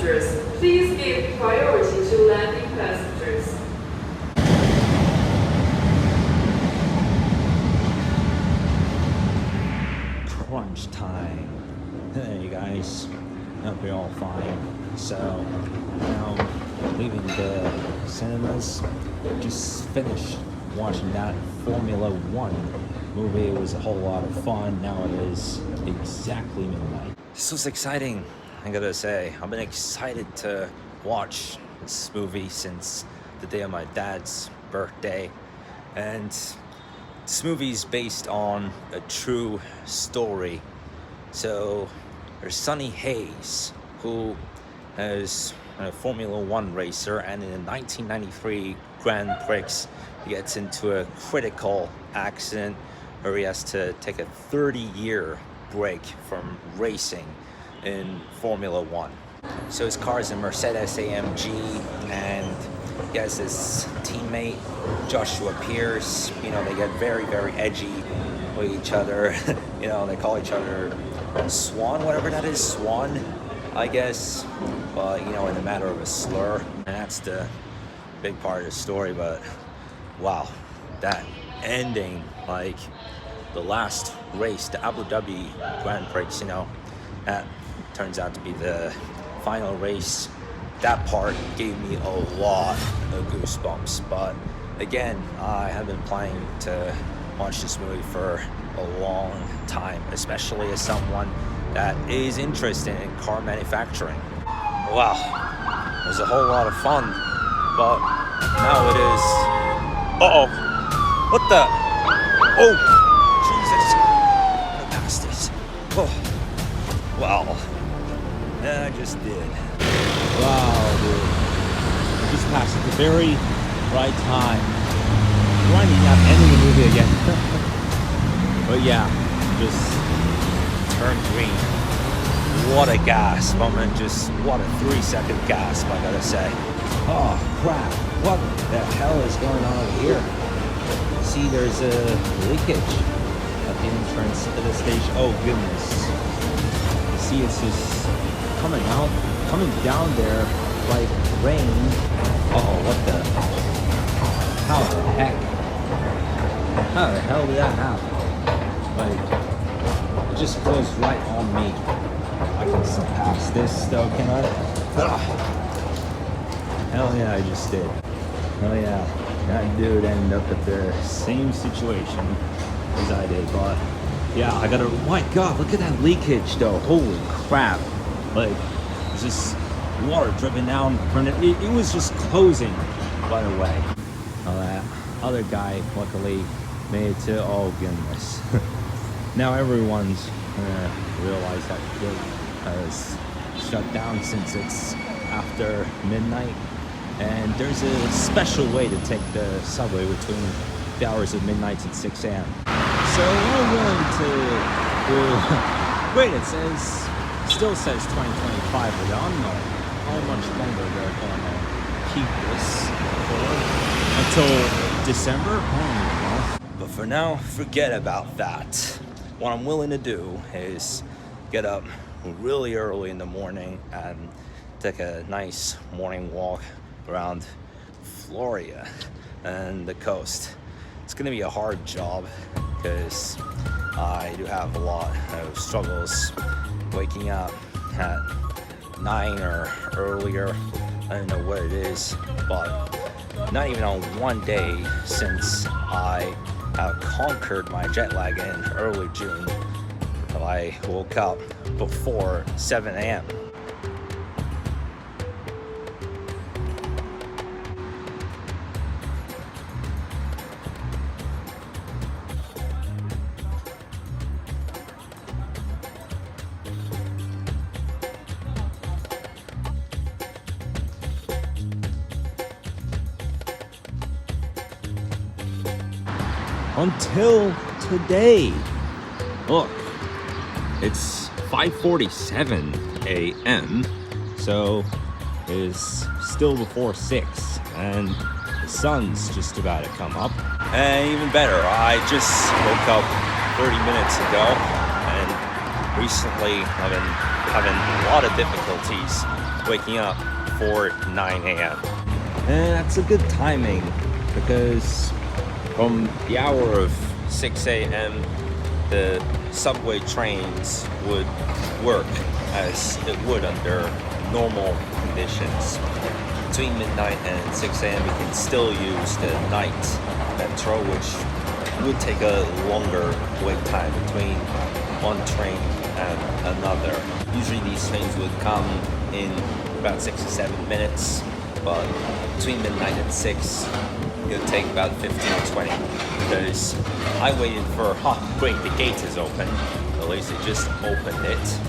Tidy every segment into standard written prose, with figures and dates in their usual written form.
passengers, please give priority to landing passengers. Crunch time. Hey guys, hope you're all fine. So now leaving the cinemas, just finished watching that Formula 1 movie. It was a whole lot of fun. Now it is exactly midnight. This was exciting, I gotta say. I've been excited to watch this movie since the day of my dad's birthday. And this movie is based on a true story. So there's Sonny Hayes, who is a Formula 1 racer, and in the 1993 Grand Prix, he gets into a critical accident where he has to take a 30-year break from racing in Formula 1. So his car is a Mercedes AMG, and he has this teammate, Joshua Pierce. You know, they get very, very edgy with each other. You know, they call each other Swan, whatever that is, Swan, I guess. But, you know, in the matter of a slur. And that's the big part of the story. But, wow, that ending, like the last race, the Abu Dhabi Grand Prix, you know, that turns out to be the final race. That part gave me a lot of goosebumps. But again, I have been planning to watch this movie for a long time, especially as someone that is interested in car manufacturing. Wow, it was a whole lot of fun, but now it is. Uh-oh, what the? Oh, Jesus, I passed this. Oh, wow, yeah, I just did. Wow, dude. I just passed at the very right time. Winding up ending the movie again. But yeah, just turned green. What a gasp. I mean, just what a 3-second gasp, I gotta say. Oh, crap. What the hell is going on over here? See, there's a leakage at the entrance to the station. Oh, goodness. You see, it's just coming out. Coming down there like rain. Uh-oh, what the? How the heck? How the hell did that happen? Like, it just closed right on me. I can still pass this though, can I? Ugh. Hell yeah, I just did. Hell yeah, that dude ended up at the same situation as I did, but yeah, I gotta, oh my God, look at that leakage though. Holy crap. Like, just water dripping down from it. It was just closing, by the way. That other guy luckily made it to, oh goodness. Now everyone's gonna realize that the gate has shut down since it's after midnight. And there's a special way to take the subway between the hours of midnight and 6 a.m. So we're willing to do, wait, it says, still says 2025, but I don't know how much longer they're going to keep this for until December. I don't know. But for now, forget about that. What I'm willing to do is get up really early in the morning and take a nice morning walk around Florya and the coast. It's going to be a hard job because I do have a lot of struggles waking up at 9 or earlier. I don't know what it is, but not even on one day since I have conquered my jet lag in early June, I woke up before 7 a.m. Until today. Look, it's 5:47 a.m. So it's still before 6, and the sun's just about to come up. And even better, I just woke up 30 minutes ago, and recently I've been having a lot of difficulty difficulties waking up for 9 a.m. And that's a good timing because from the hour of 6 a.m. the subway trains would work as it would under normal conditions. Between midnight and 6 a.m. we can still use the night metro, which would take a longer wait time between one train and another. Usually these trains would come in about 6 to 7 minutes, but between midnight and 6 it would take about 15 or 20 because I waited for, wait, the gate is open. At least it just opened it.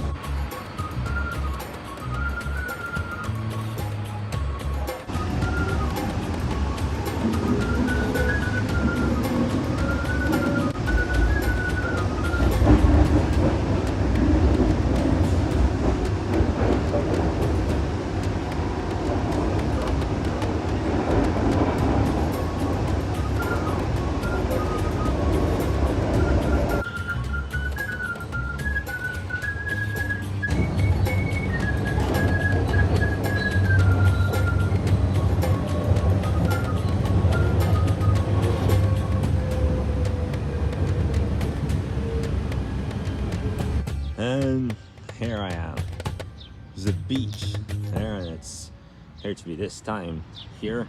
And here I am. There's a beach there, and it's here to be this time here,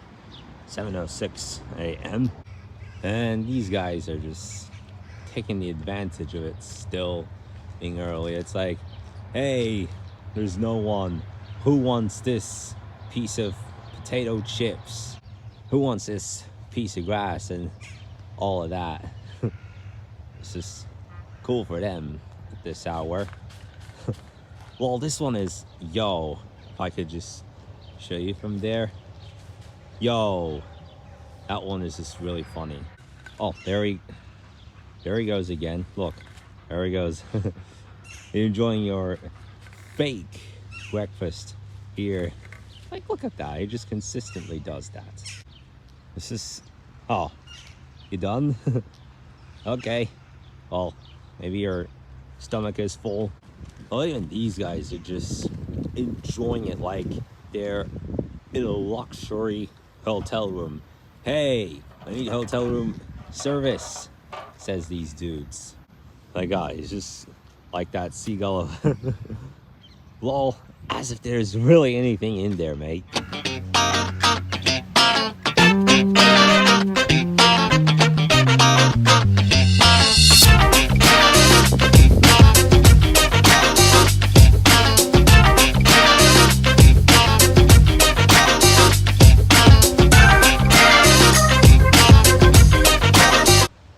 7:06 a.m. And these guys are just taking the advantage of it still being early. It's like, hey, there's no one. Who wants this piece of potato chips? Who wants this piece of grass and all of that? It's just cool for them at this hour. Well, this one is, yo, if I could just show you from there. Yo, that one is just really funny. Oh, there he goes again. Look, there he goes. You're enjoying your fake breakfast here. Like, look at that. He just consistently does that. This is, oh, you done? Okay. Well, maybe your stomach is full. Well, even these guys are just enjoying it like they're in a luxury hotel room. Hey, I need hotel room service, says these dudes. Like, guys, just like that seagull. Lol, as if there's really anything in there, mate.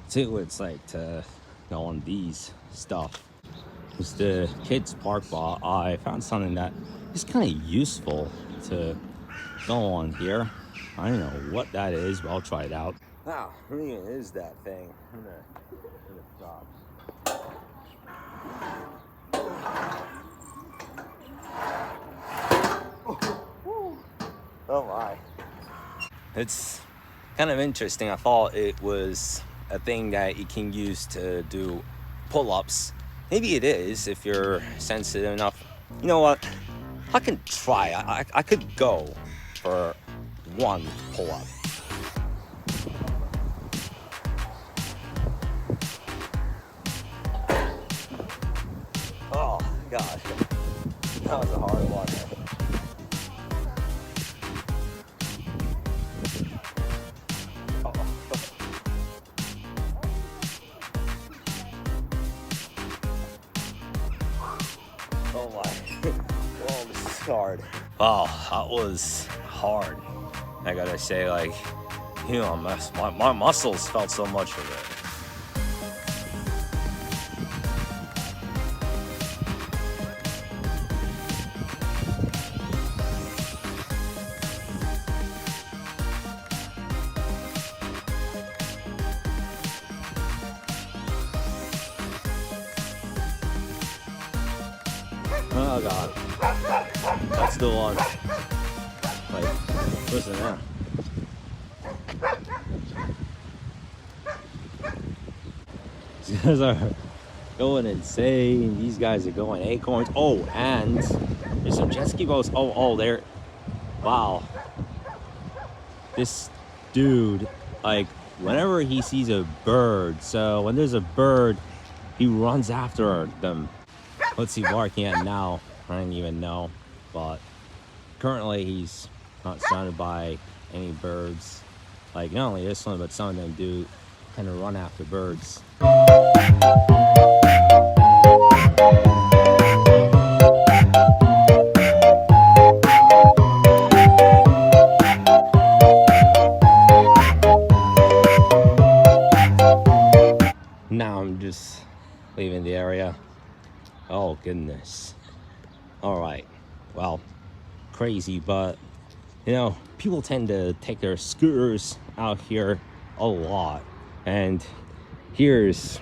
See what it's like to go on these stuff. It's the kids park bar. I found something that is kind of useful to go on here. I don't know what that is, but I'll try it out. Wow, what is that thing? I'm gonna stop. Oh my. It's kind of interesting. I thought it was a thing that you can use to do pull-ups. Maybe it is if you're sensitive enough. You know what? I can try. I could go for one pull-up. Oh gosh, that was a hard one. Oh my, well, this is hard. Wow, that was hard. I gotta say, like, you know, my muscles felt so much of it. Oh god, that's the one. Like, listen now. These guys are going insane. These guys are going acorns. Oh, and There's some jet ski boats. Oh, there. Wow. This dude, like, whenever he sees a bird, so when there's a bird, he runs after them. What's he barking at now? I don't even know. But currently, he's not surrounded by any birds. Like, not only this one, but some of them do kind of run after birds. Now I'm just leaving the area. Oh goodness. All right, well, crazy, but you know, people tend to take their scooters out here a lot, and here's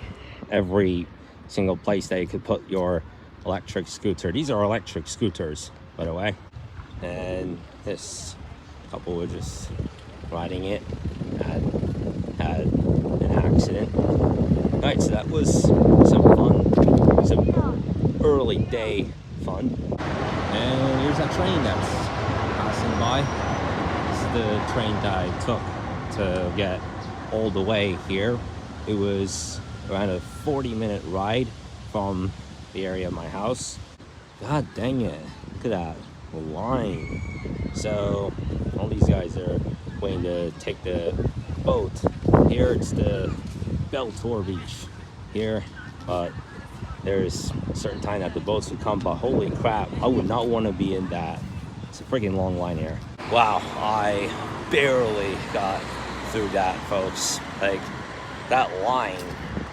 every single place that you could put your electric scooter. These are electric scooters, by the way, and this couple were just riding it and had an accident. All right, so that was some fun, some early day fun. And here's that train that's passing by. This is the train that I took to get all the way here. It was around a 40-minute ride from the area of my house. God dang it, look at that line. So all these guys are waiting to take the boat. Here it's the Bell Tour Beach here, but there's a certain time that the boats would come, but holy crap, I would not want to be in that. It's a freaking long line here. Wow, I barely got through that, folks. Like, that line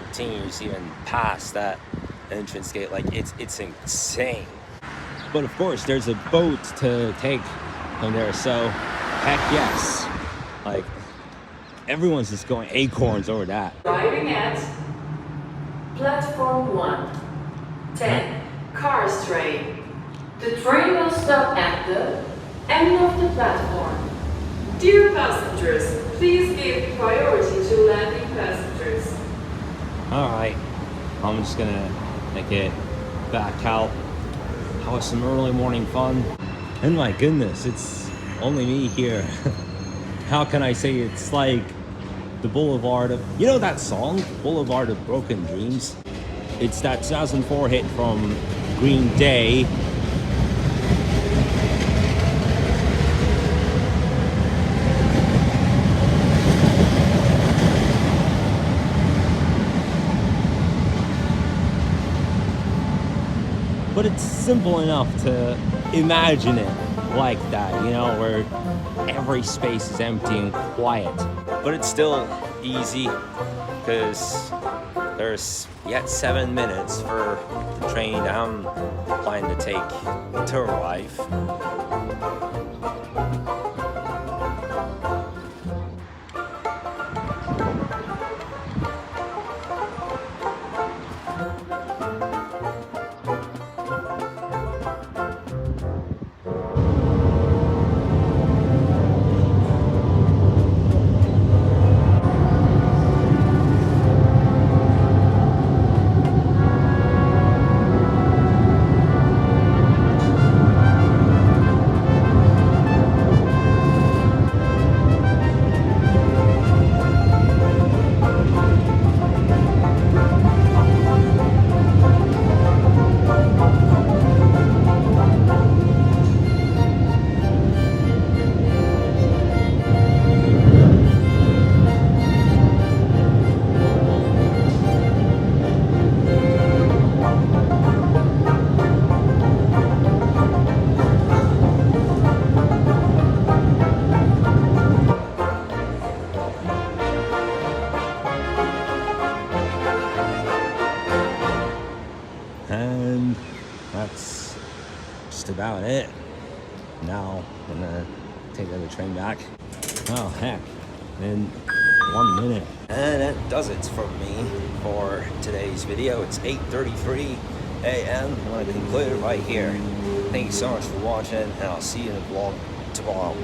continues even past that entrance gate. Like, it's insane. But of course, there's a boat to take from there, so heck yes. Like, everyone's just going acorns over that. Arriving at platform 1, 10, cars train. The train will stop at the end of the platform. Dear passengers, please give priority to landing passengers. Alright, I'm just gonna make it back out. That was some early morning fun. And my goodness, it's only me here. How can I say it's like the Boulevard of... You know that song, Boulevard of Broken Dreams? It's that 2004 hit from Green Day. But it's simple enough to imagine it like that, you know, where every space is empty and quiet. But it's still easy because there's yet 7 minutes for the train I'm planning to take to arrive. And that's just about it. Now I'm gonna take the other train back. Oh heck, in 1 minute. And that does it for me for today's video. It's 8:33 a.m. I'm gonna conclude it right here. Thank you so much for watching, and I'll see you in the vlog tomorrow.